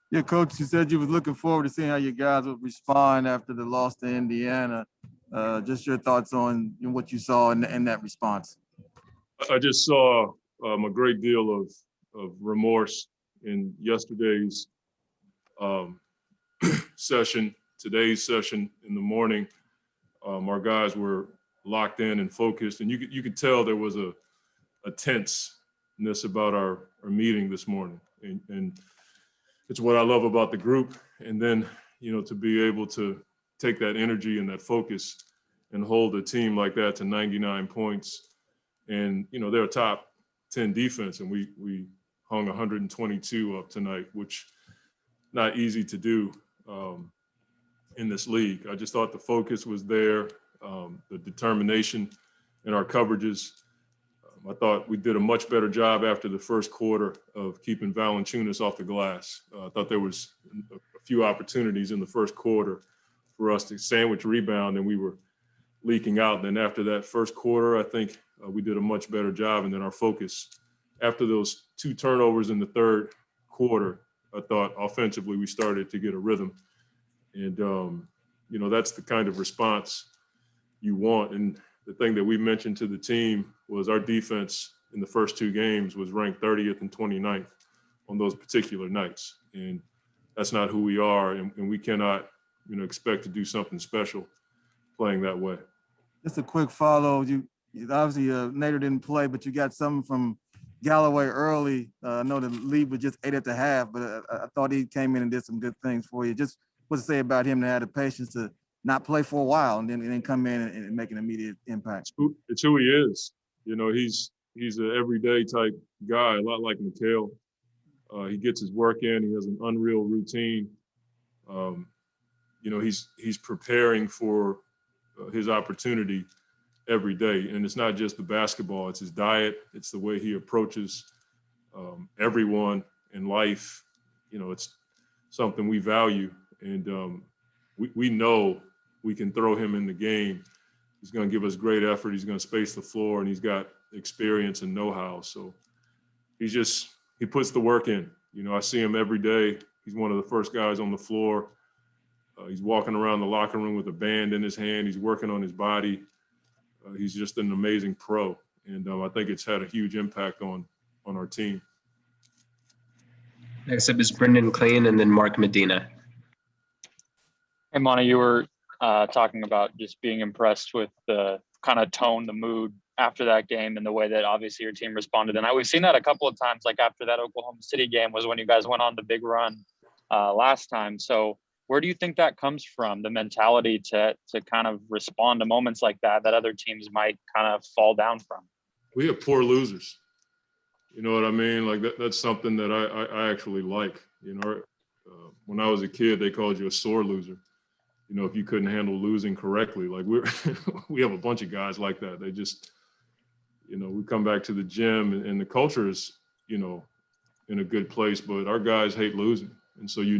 Yeah, Coach, you said you was looking forward to seeing how your guys would respond after the loss to Indiana. Just your thoughts on what you saw in that response. I just saw a great deal of remorse in yesterday's session, today's session in the morning. Our guys were locked in and focused, and you could tell there was a tenseness about our meeting this morning, and it's what I love about the group. And then, to be able to take that energy and that focus and hold a team like that to 99 points. And, they're a top 10 defense, and we hung 122 up tonight, which not easy to do in this league. I just thought the focus was there, the determination in our coverages. I thought we did a much better job after the first quarter of keeping Valanciunas off the glass. I thought there was a few opportunities in the first quarter for us to sandwich rebound, and we were leaking out. And then after that first quarter, I think we did a much better job. And then our focus after those 2 turnovers in the third quarter, I thought offensively we started to get a rhythm. And, that's the kind of response you want. And the thing that we mentioned to the team was our defense in the first 2 games was ranked 30th and 29th on those particular nights. And that's not who we are. And we cannot, expect to do something special playing that way. Just a quick follow. You obviously Nader didn't play, but you got something from Galloway early. I know the lead was just 8 at the half, but I thought he came in and did some good things for you. Just what to say about him to have the patience to not play for a while and then come in and make an immediate impact. It's who he is. He's an everyday type guy, a lot like Mikal. He gets his work in. He has an unreal routine. He's preparing for his opportunity every day. And it's not just the basketball, it's his diet. It's the way he approaches everyone in life. It's something we value. And we know we can throw him in the game. He's going to give us great effort. He's going to space the floor, and he's got experience and know-how. So he puts the work in. I see him every day. He's one of the first guys on the floor. He's walking around the locker room with a band in his hand. He's working on his body. He's just an amazing pro. And I think it's had a huge impact on our team. Next up is Brendan Clean and then Mark Medina. Hey, Monty, you were talking about just being impressed with the kind of tone, the mood after that game and the way that obviously your team responded. And we've seen that a couple of times, like after that Oklahoma City game was when you guys went on the big run last time. So where do you think that comes from, the mentality to kind of respond to moments like that other teams might kind of fall down from? We have poor losers. You know what I mean? Like that's something that I actually like. When I was a kid, they called you a sore loser. If you couldn't handle losing correctly, like we have a bunch of guys like that. They just, we come back to the gym and the culture is, in a good place, but our guys hate losing. And so, you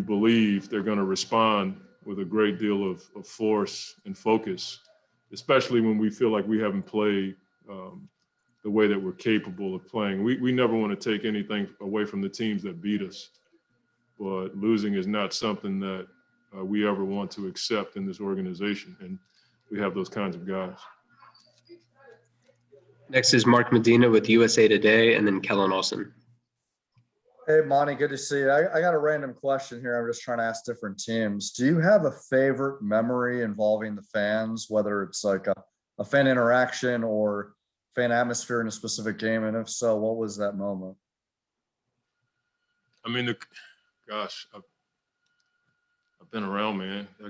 believe they're going to respond with a great deal of force and focus, especially when we feel like we haven't played the way that we're capable of playing. We never want to take anything away from the teams that beat us. But losing is not something that we ever want to accept in this organization. And we have those kinds of guys. Next is Mark Medina with USA Today and then Kellen Olsen. Hey, Monty, good to see you. I got a random question here. I'm just trying to ask different teams. Do you have a favorite memory involving the fans, whether it's like a fan interaction or fan atmosphere in a specific game? And if so, what was that moment? I mean, Gosh, I've been around, man. I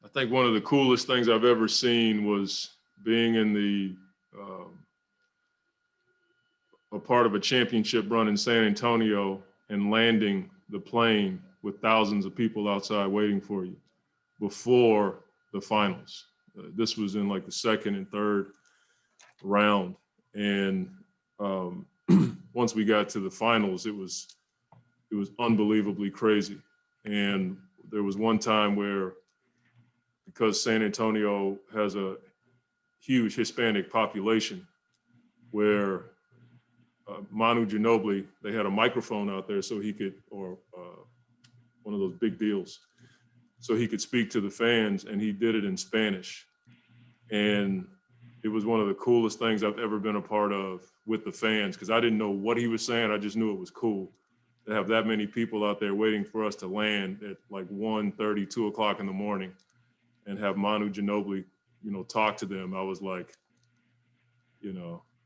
think one of the coolest things I've ever seen was being in a part of a championship run in San Antonio and landing the plane with thousands of people outside waiting for you before the finals. This was in like the second and third round. And once we got to the finals, it was unbelievably crazy. And there was one time where, because San Antonio has a huge Hispanic population, where Manu Ginobili, they had a microphone out there so he could, or one of those big deals, so he could speak to the fans, and he did it in Spanish. And it was one of the coolest things I've ever been a part of with the fans, because I didn't know what he was saying. I just knew it was cool to have that many people out there waiting for us to land at like 1:30, 2 o'clock in the morning, and have Manu Ginobili, talk to them. I was like,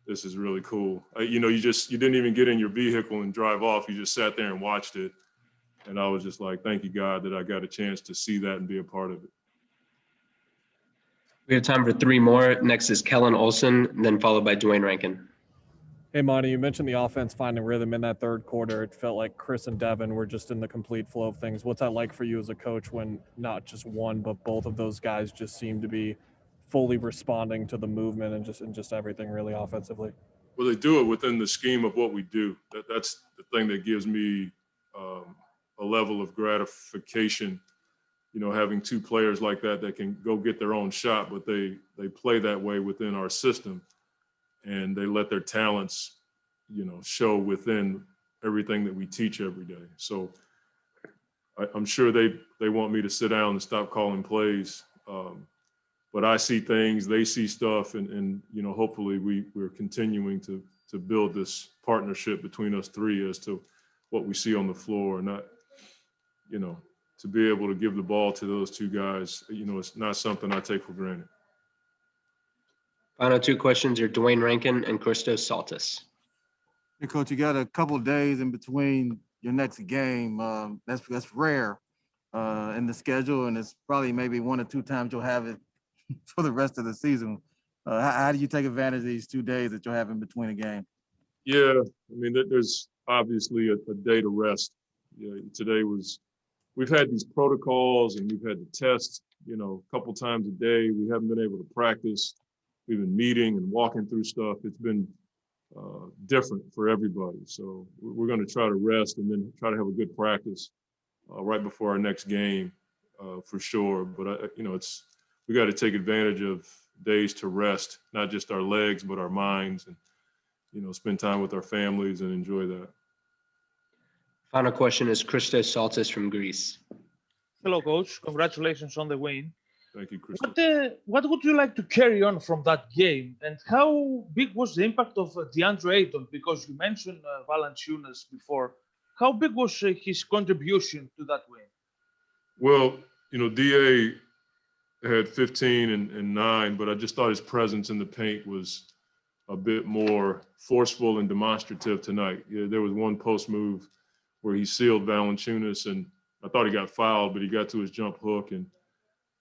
this is really cool. You didn't even get in your vehicle and drive off. You just sat there and watched it. And I was just like, thank you, God, that I got a chance to see that and be a part of it. We have time for 3 more. Next is Kellen Olsen, then followed by Dwayne Rankin. Hey, Monty, you mentioned the offense finding rhythm in that third quarter. It felt like Chris and Devin were just in the complete flow of things. What's that like for you as a coach when not just one, but both of those guys just seem to be fully responding to the movement and just everything really offensively? Well, they do it within the scheme of what we do. That's the thing that gives me a level of gratification, having 2 players like that can go get their own shot, but they play that way within our system, and they let their talents, show within everything that we teach every day. So I'm sure they want me to sit down and stop calling plays. But I see things, they see stuff, and hopefully we're continuing to build this partnership between us 3 as to what we see on the floor, and not, to be able to give the ball to those 2 guys, it's not something I take for granted. Final 2 questions are Dwayne Rankin and Christos Saltis. Hey, Coach, you got a couple of days in between your next game. That's rare in the schedule, and it's probably maybe 1 or 2 times you'll have it for the rest of the season. How do you take advantage of these 2 days that you'll have in between a game? Yeah, I mean, there's obviously a day to rest. Today we've had these protocols and we've had to test, a couple times a day. We haven't been able to practice. We've been meeting and walking through stuff. It's been different for everybody. So we're going to try to rest and then try to have a good practice right before our next game for sure. But, we got to take advantage of days to rest, not just our legs, but our minds, and, spend time with our families and enjoy that. Final question is Christos Saltis from Greece. Hello, Coach. Congratulations on the win. Thank you, Chris. What would you like to carry on from that game? And how big was the impact of Deandre Ayton? Because you mentioned Valanciunas before. How big was his contribution to that win? Well, DA had 15 and 9, but I just thought his presence in the paint was a bit more forceful and demonstrative tonight. There was one post move where he sealed Valanciunas, and I thought he got fouled, but he got to his jump hook, and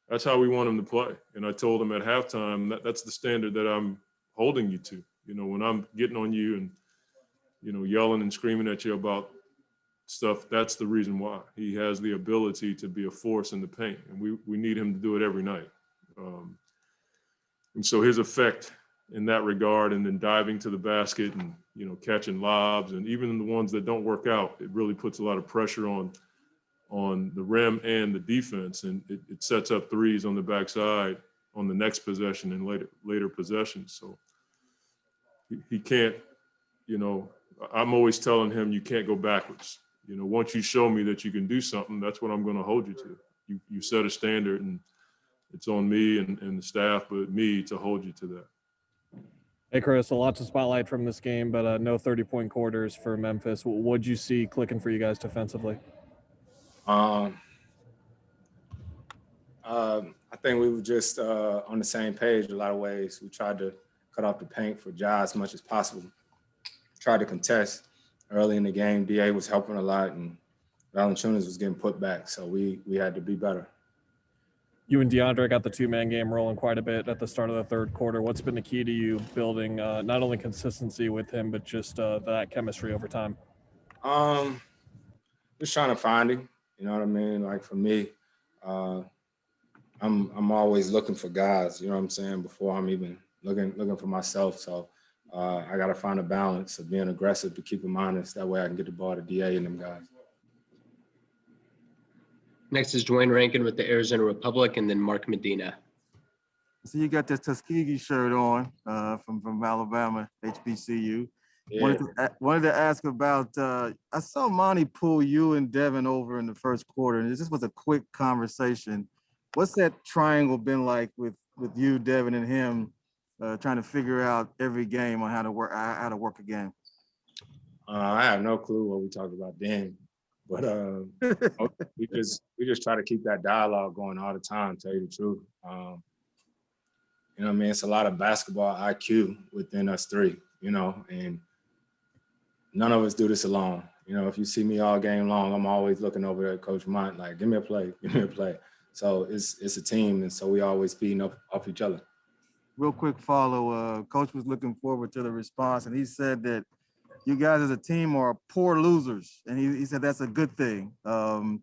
that's how we want him to play. And I told him at halftime that's the standard that I'm holding you to. When I'm getting on you and, yelling and screaming at you about stuff, that's the reason why. He has the ability to be a force in the paint, and we need him to do it every night. And so his effect in that regard, and then diving to the basket and, catching lobs, and even the ones that don't work out, it really puts a lot of pressure on the rim and the defense, and it sets up threes on the backside on the next possession and later possessions. So he can't, I'm always telling him, you can't go backwards. Once you show me that you can do something, that's what I'm going to hold you to. You set a standard, and it's on me and the staff, but me to hold you to that. Hey, Chris, a lot to spotlight from this game, but no 30-point quarters for Memphis. What'd you see clicking for you guys defensively? I think we were just on the same page in a lot of ways. We tried to cut off the paint for Ja as much as possible. Tried to contest early in the game. DA was helping a lot, and Valanciunas was getting put back, so we had to be better. You and Deandre got the 2-man game rolling quite a bit at the start of the third quarter. What's been the key to you building not only consistency with him, but just that chemistry over time? Just trying to find him. You know what I mean? Like for me, I'm always looking for guys. You know what I'm saying? Before I'm even looking for myself. So I got to find a balance of being aggressive to keep him honest. That way I can get the ball to DA and them guys. Next is Dwayne Rankin with the Arizona Republic, and then Mark Medina. So you got this Tuskegee shirt on from Alabama, HBCU. Yeah. Wanted to ask about, I saw Monty pull you and Devin over in the first quarter, and this was a quick conversation. What's that triangle been like with you, Devin, and him trying to figure out every game on how to work a game? I have no clue what we talked about then, but we just try to keep that dialogue going all the time, tell you the truth. You know what I mean? It's a lot of basketball IQ within us three, you know, and none of us do this alone. You know, if you see me all game long, I'm always looking over at Coach Mont, like, give me a play, give me a play. So it's a team, and so we always feeding off each other. Real quick follow, Coach was looking forward to the response, and he said that you guys as a team are poor losers, and he said that's a good thing. Do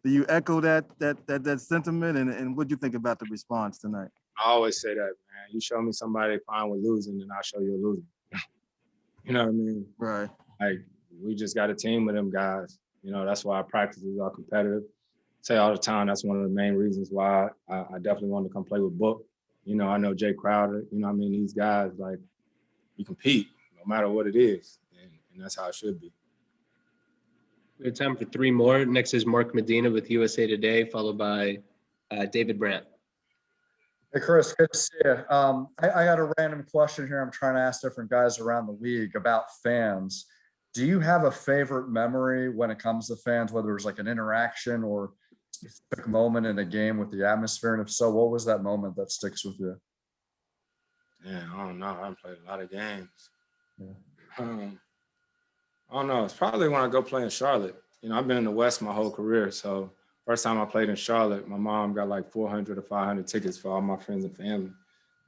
you echo that sentiment, and what do you think about the response tonight? I always say that, man. You show me somebody fine with losing, and I'll show you a loser. You know what I mean? Right. Like, we just got a team with them guys. You know, that's why our practices are competitive. I say all the time, that's one of the main reasons why I definitely wanted to come play with Book. You know, I know Jay Crowder. You know what I mean? These guys, like, we compete no matter what it is, and that's how it should be. We have time for 3 more. Next is Mark Medina with USA Today, followed by David Brandt. Hey, Chris, good to see you. I got a random question here. I'm trying to ask different guys around the league about fans. Do you have a favorite memory when it comes to fans, whether it was like an interaction or a specific moment in a game with the atmosphere? And if so, what was that moment that sticks with you? Yeah, I don't know. I haven't played a lot of games. Yeah. I don't know. It's probably when I go play in Charlotte. You know, I've been in the West my whole career, so first time I played in Charlotte, my mom got like 400 or 500 tickets for all my friends and family.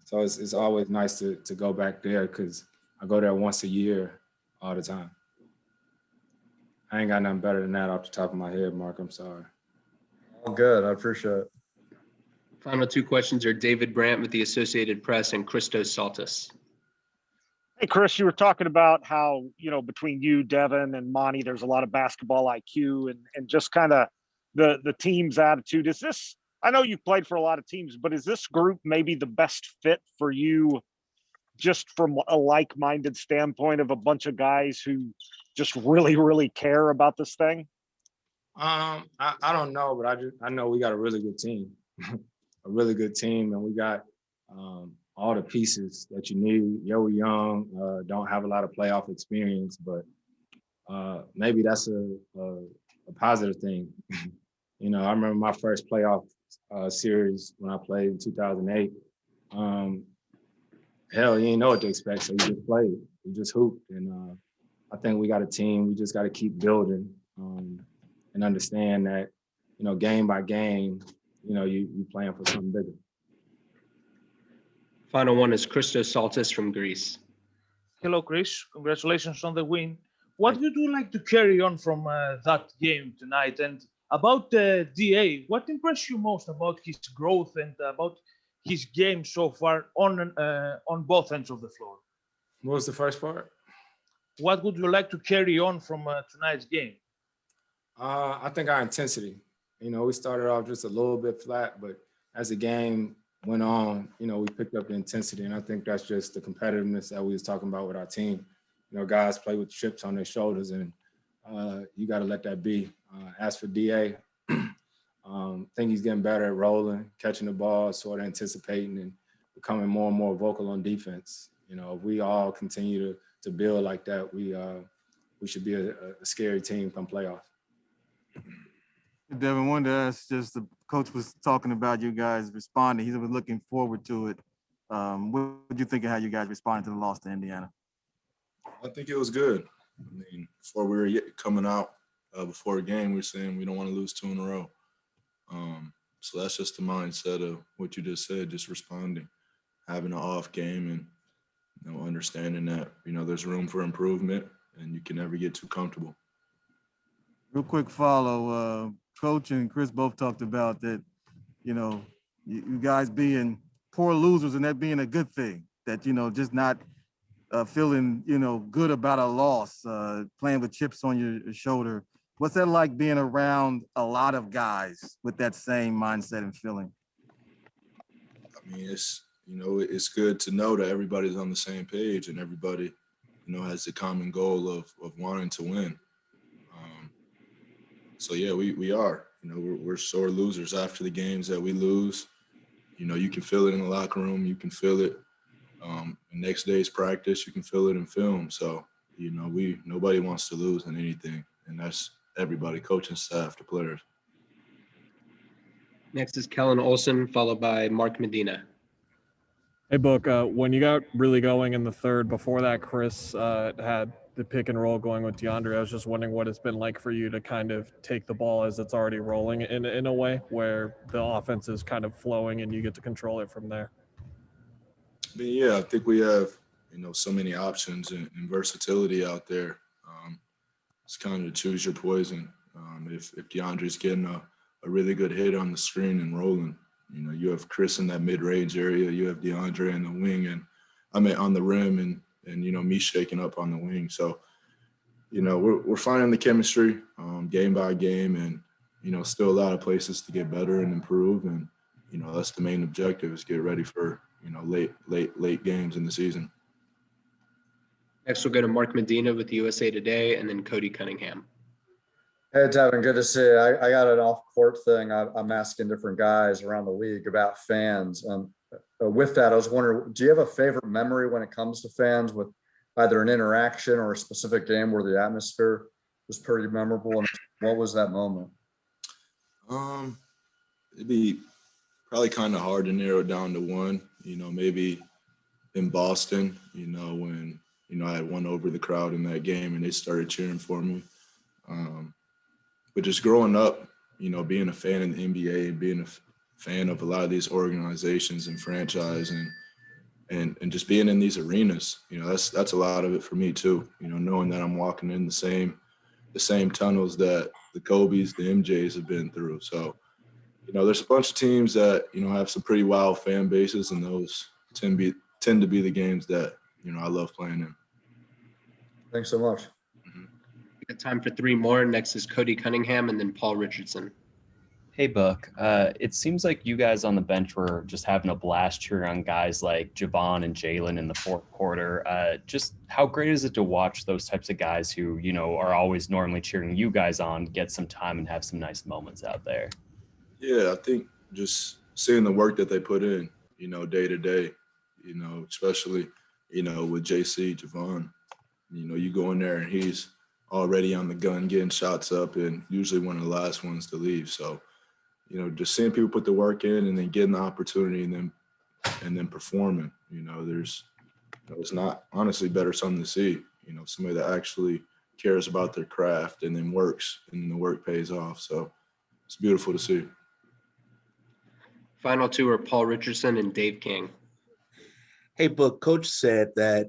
So it's always nice to go back there because I go there once a year all the time. I ain't got nothing better than that off the top of my head, Mark. I'm sorry. Oh, good. I appreciate it. Final 2 questions are David Brandt with the Associated Press and Christos Saltis. Hey, Chris, you were talking about how, you know, between you, Devin, and Monty, there's a lot of basketball IQ and just kind of the team's attitude. Is this, I know you've played for a lot of teams, but is this group maybe the best fit for you just from a like-minded standpoint of a bunch of guys who just really, really care about this thing? I don't know, but I know we got a really good team, a really good team, and we got all the pieces that you need. Yeah, we're young, don't have a lot of playoff experience, but maybe that's a positive thing. You know, I remember my first playoff series when I played in 2008. Hell, you didn't know what to expect, so you just played. You just hooped, and I think we got a team. We just got to keep building and understand that, you know, game by game, you know, you playing for something bigger. Final one is Christos Saltis from Greece. Hello, Chris. Congratulations on the win. What would you like to carry on from that game tonight? And about DA, what impressed you most about his growth and about his game so far on both ends of the floor? What was the first part? What would you like to carry on from tonight's game? I think our intensity. You know, we started off just a little bit flat, but as the game went on, you know, we picked up the intensity, and I think that's just the competitiveness that we was talking about with our team. You know, guys play with chips on their shoulders, and you got to let that be. As for DA, I think he's getting better at rolling, catching the ball, sort of anticipating, and becoming more and more vocal on defense. You know, if we all continue to build like that, we should be a scary team come playoffs. Devin, wanted to ask, just the coach was talking about you guys responding. He was looking forward to it. What did you think of how you guys responded to the loss to Indiana? I think it was good. I mean, before we were coming out before a game, we were saying we don't want to lose 2 in a row. So that's just the mindset of what you just said, just responding, having an off game, and, you know, understanding that, you know, there's room for improvement and you can never get too comfortable. Real quick follow, Coach and Chris both talked about that, you know, you guys being poor losers and that being a good thing, that, you know, just not feeling, you know, good about a loss, playing with chips on your shoulder. What's that like being around a lot of guys with that same mindset and feeling? I mean, it's, you know, it's good to know that everybody's on the same page and everybody has the common goal of wanting to win. So yeah, we are. We're sore losers after the games that we lose. You can feel it in the locker room. You can feel it the next day's practice. You can feel it in film. So nobody wants to lose in anything, and that's everybody, coaching staff, the players. Next is Kellen Olsen, followed by Mark Medina. Hey, Book, when you got really going in the third, before that, Chris had the pick and roll going with Deandre. I was just wondering what it's been like for you to kind of take the ball as it's already rolling in a way where the offense is kind of flowing and you get to control it from there. Yeah, I think we have, so many options and versatility out there. It's kind of choose your poison. If Deandre's getting a really good hit on the screen and rolling, you have Chris in that mid-range area. You have Deandre in the wing, and on the rim, and me shaking up on the wing. So, we're finding the chemistry game by game, and still a lot of places to get better and improve. And that's the main objective, is get ready for late games in the season. Next, we'll go to Mark Medina with USA Today, and then Cody Cunningham. Hey, Devin, good to see you. I got an off-court thing. I'm asking different guys around the league about fans. And with that, I was wondering, do you have a favorite memory when it comes to fans, with either an interaction or a specific game where the atmosphere was pretty memorable? And what was that moment? It'd be probably kind of hard to narrow it down to one. Maybe in Boston, when I had won over the crowd in that game and they started cheering for me. But just growing up, being a fan in the NBA and being a fan of a lot of these organizations and franchise, and just being in these arenas, that's a lot of it for me too. Knowing that I'm walking in the same tunnels that the Kobes, the MJs have been through. So, there's a bunch of teams that have some pretty wild fan bases, and those tend to be the games that I love playing in. Thanks so much. We got time for three more. Next is Cody Cunningham, and then Paul Richardson. Hey, Buck. It seems like you guys on the bench were just having a blast cheering on guys like Javon and Jalen in the fourth quarter. Just how great is it to watch those types of guys who, are always normally cheering you guys on, get some time and have some nice moments out there? Yeah, I think just seeing the work that they put in, day to day, especially, with JC, Javon, you go in there and he's already on the gun getting shots up, and usually one of the last ones to leave. So, just seeing people put the work in and then getting the opportunity and then performing, it's not honestly better something to see, somebody that actually cares about their craft and then works, and then the work pays off. So it's beautiful to see. Final two are Paul Richardson and Dave King. Hey, Book, Coach said that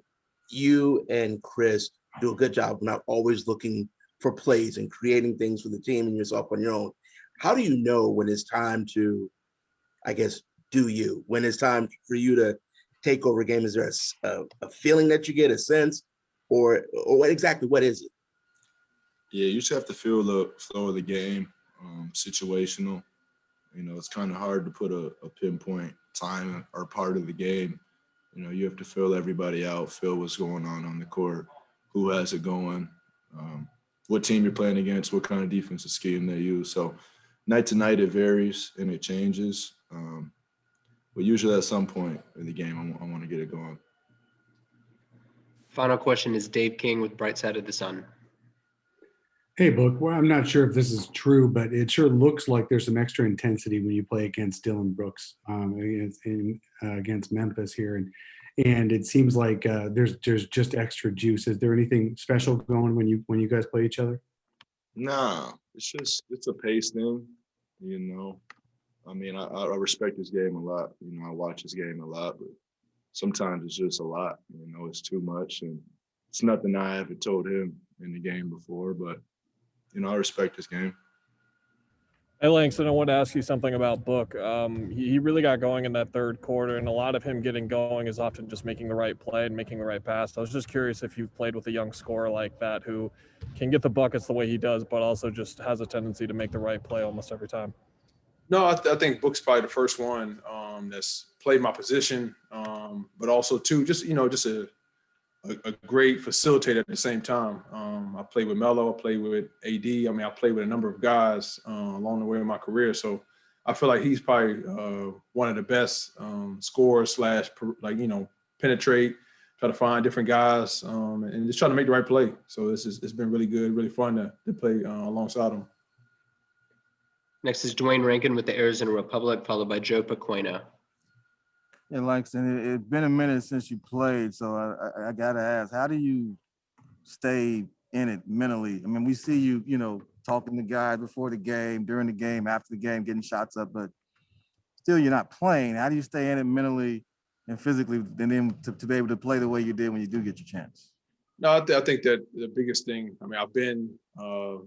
you and Chris do a good job of not always looking for plays and creating things for the team and yourself on your own. How do you know when it's time to, do you? When it's time for you to take over a game? Is there a feeling that you get, a sense, or what exactly, what is it? Yeah, you just have to feel the flow of the game, situational. It's kind of hard to put a pinpoint time or part of the game. You have to feel everybody out, feel what's going on the court, who has it going, what team you're playing against, what kind of defensive scheme they use. So night to night, it varies and it changes. But usually at some point in the game, I want to get it going. Final question is Dave King with Bright Side of the Sun. Hey, Book. Well, I'm not sure if this is true, but it sure looks like there's some extra intensity when you play against Dillon Brooks against Memphis here, and it seems like there's just extra juice. Is there anything special going when you guys play each other? Nah, it's a pace thing, I mean, I respect his game a lot. I watch his game a lot, but sometimes it's just a lot. It's too much, and it's nothing I haven't told him in the game before, but I respect his game. Hey, Langston, I wanted to ask you something about Book. He really got going in that third quarter, and a lot of him getting going is often just making the right play and making the right pass. I was just curious if you've played with a young scorer like that who can get the buckets the way he does, but also just has a tendency to make the right play almost every time. No, I think Book's probably the first one that's played my position, but also too just a a great facilitator at the same time. I played with Melo, I played with AD. I mean, I played with a number of guys along the way in my career. So I feel like he's probably one of the best scorers / penetrate, try to find different guys and just try to make the right play. So it's been really good, really fun to play alongside him. Next is Dwayne Rankin with the Arizona Republic, followed by Joe Paqueno. Yeah, Langston, it's been a minute since you played, so I gotta ask, how do you stay in it mentally? I mean, we see you, talking to guys before the game, during the game, after the game, getting shots up, but still you're not playing. How do you stay in it mentally and physically, and then to be able to play the way you did when you do get your chance? No, I think that the biggest thing, I mean, I've been,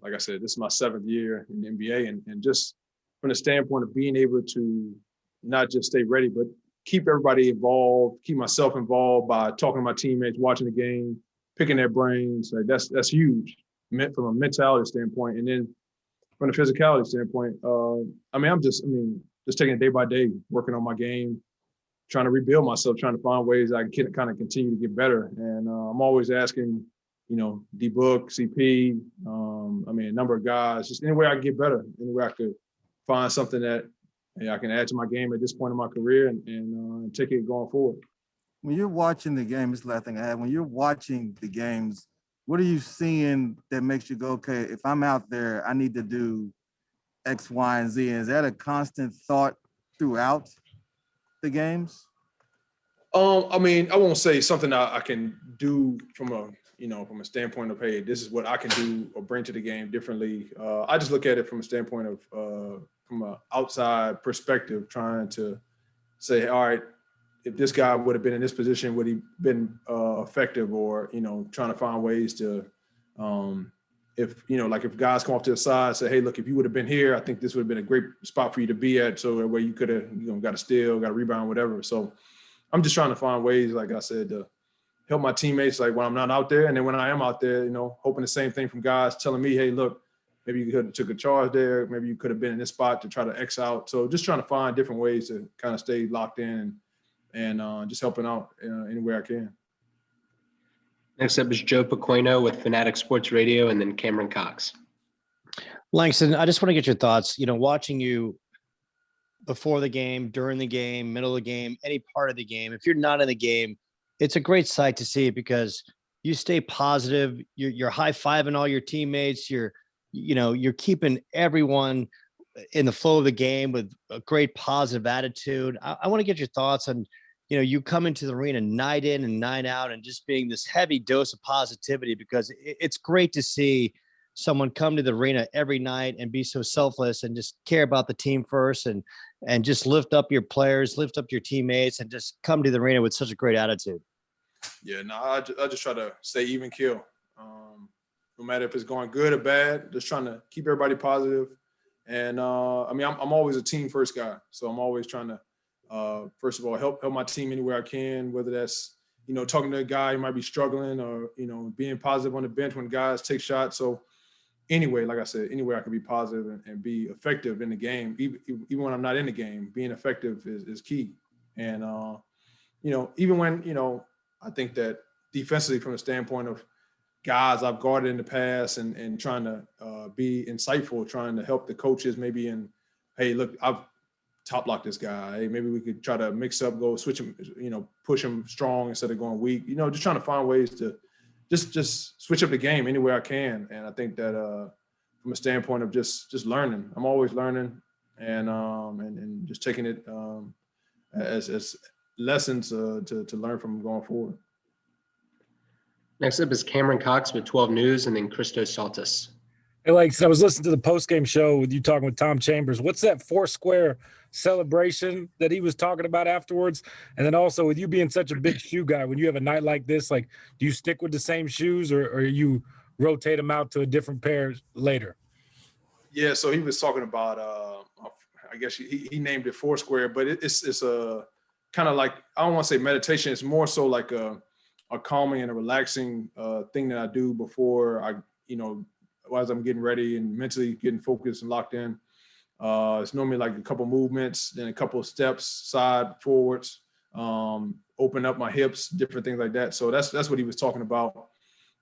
like I said, this is my 7th year in the NBA, and just from the standpoint of being able to not just stay ready, but keep everybody involved, keep myself involved by talking to my teammates, watching the game, picking their brains. Like that's huge from a mentality standpoint. And then from the physicality standpoint, just taking it day by day, working on my game, trying to rebuild myself, trying to find ways I can kind of continue to get better. And I'm always asking, D-Book, CP, a number of guys, just any way I can get better, any way I could find something that I can add to my game at this point in my career and take it going forward. When you're watching the game, this is the last thing I have. When you're watching the games, what are you seeing that makes you go, okay, if I'm out there, I need to do X, Y, and Z? And is that a constant thought throughout the games? I won't say something I can do from a standpoint of, hey, this is what I can do or bring to the game differently. I just look at it from a standpoint of from an outside perspective, trying to say, all right, if this guy would have been in this position, would he been effective? Or, trying to find ways to, if guys come off to the side, say, hey, look, if you would have been here, I think this would have been a great spot for you to be at. So where you could have, got a steal, got a rebound, whatever. So I'm just trying to find ways, like I said, to help my teammates, like when I'm not out there. And then when I am out there, hoping the same thing from guys telling me, hey, look, maybe you could have took a charge there. Maybe you could have been in this spot to try to X out. So just trying to find different ways to kind of stay locked in and just helping out any way I can. Next up is Joe Paqueno with Fanatic Sports Radio, and then Cameron Cox. Langston, I just want to get your thoughts. Watching you before the game, during the game, middle of the game, any part of the game. If you're not in the game, it's a great sight to see because you stay positive. You're high-fiving all your teammates. You're keeping everyone in the flow of the game with a great positive attitude. I want to get your thoughts on, you come into the arena night in and night out and just being this heavy dose of positivity, because it's great to see someone come to the arena every night and be so selfless and just care about the team first and just lift up your players, lift up your teammates, and just come to the arena with such a great attitude. Yeah, no, I just try to stay even keel. No matter if it's going good or bad, just trying to keep everybody positive. And I'm always a team first guy. So I'm always trying to, first of all, help my team anywhere I can, whether that's, talking to a guy who might be struggling or, being positive on the bench when guys take shots. So anyway, like I said, anywhere I can be positive and be effective in the game, even when I'm not in the game, being effective is key. And, even when, I think that defensively from the standpoint of guys I've guarded in the past and trying to be insightful, trying to help the coaches maybe in, hey, look, I've top locked this guy. Hey, maybe we could try to mix up, go switch him, push him strong instead of going weak. Just trying to find ways to just switch up the game anywhere I can. And I think that from a standpoint of just learning, I'm always learning and just taking it as lessons to learn from going forward. Next up is Cameron Cox with 12 News, and then Christos Saltis. Hey, I was listening to the postgame show with you talking with Tom Chambers. What's that Foursquare celebration that he was talking about afterwards? And then also with you being such a big shoe guy, when you have a night like this, do you stick with the same shoes or you rotate them out to a different pair later? Yeah, so he was talking about, I guess he named it Foursquare, but it's a kind of like, I don't want to say meditation. It's more so like a calming and a relaxing thing that I do before I, as I'm getting ready and mentally getting focused and locked in. It's normally like a couple movements, then a couple of steps, side, forwards, open up my hips, different things like that. So that's what he was talking about.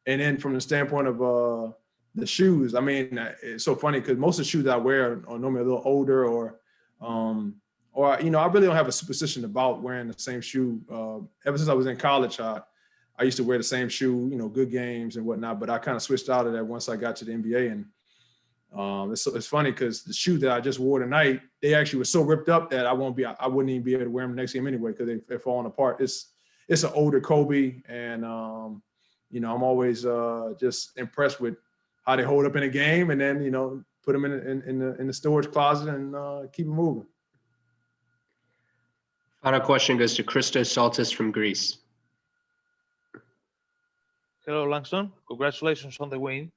And then from the standpoint of the shoes, I mean, it's so funny because most of the shoes that I wear are normally a little older or I really don't have a superstition about wearing the same shoe. Ever since I was in college, I used to wear the same shoe, good games and whatnot, but I kind of switched out of that once I got to the NBA. And it's funny because the shoe that I just wore tonight, they actually were so ripped up that I wouldn't even be able to wear them next game anyway because they're falling apart. It's an older Kobe, and I'm always just impressed with how they hold up in a game, and then put them in the storage closet and keep them moving. Final question goes to Christos Saltis from Greece. Hello, Langston. Congratulations on the win.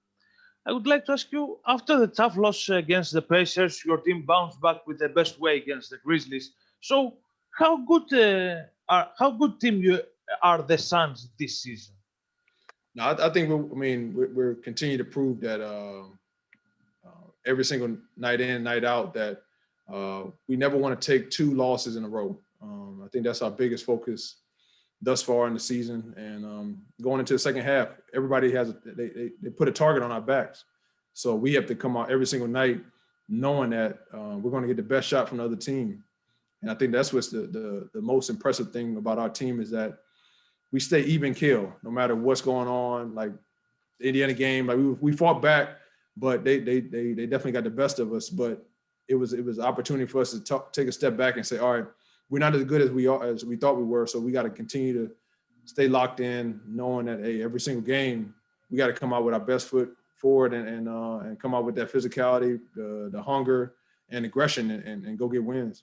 I would like to ask you, after the tough loss against the Pacers, your team bounced back with the best way against the Grizzlies. So how good team are the Suns this season? No, I think we're continuing to prove that every single night in, night out, that we never want to take 2 losses in a row. I think that's our biggest focus thus far in the season. And going into the second half, everybody they put a target on our backs. So we have to come out every single night knowing that we're going to get the best shot from the other team. And I think that's what's the most impressive thing about our team is that we stay even kill no matter what's going on. Like the Indiana game, like we fought back, but they definitely got the best of us. But it was an opportunity for us to take a step back and say, all right, we're not as good as we thought we were. So we got to continue to stay locked in, knowing that every single game we got to come out with our best foot forward and come out with that physicality, the hunger and aggression, and go get wins.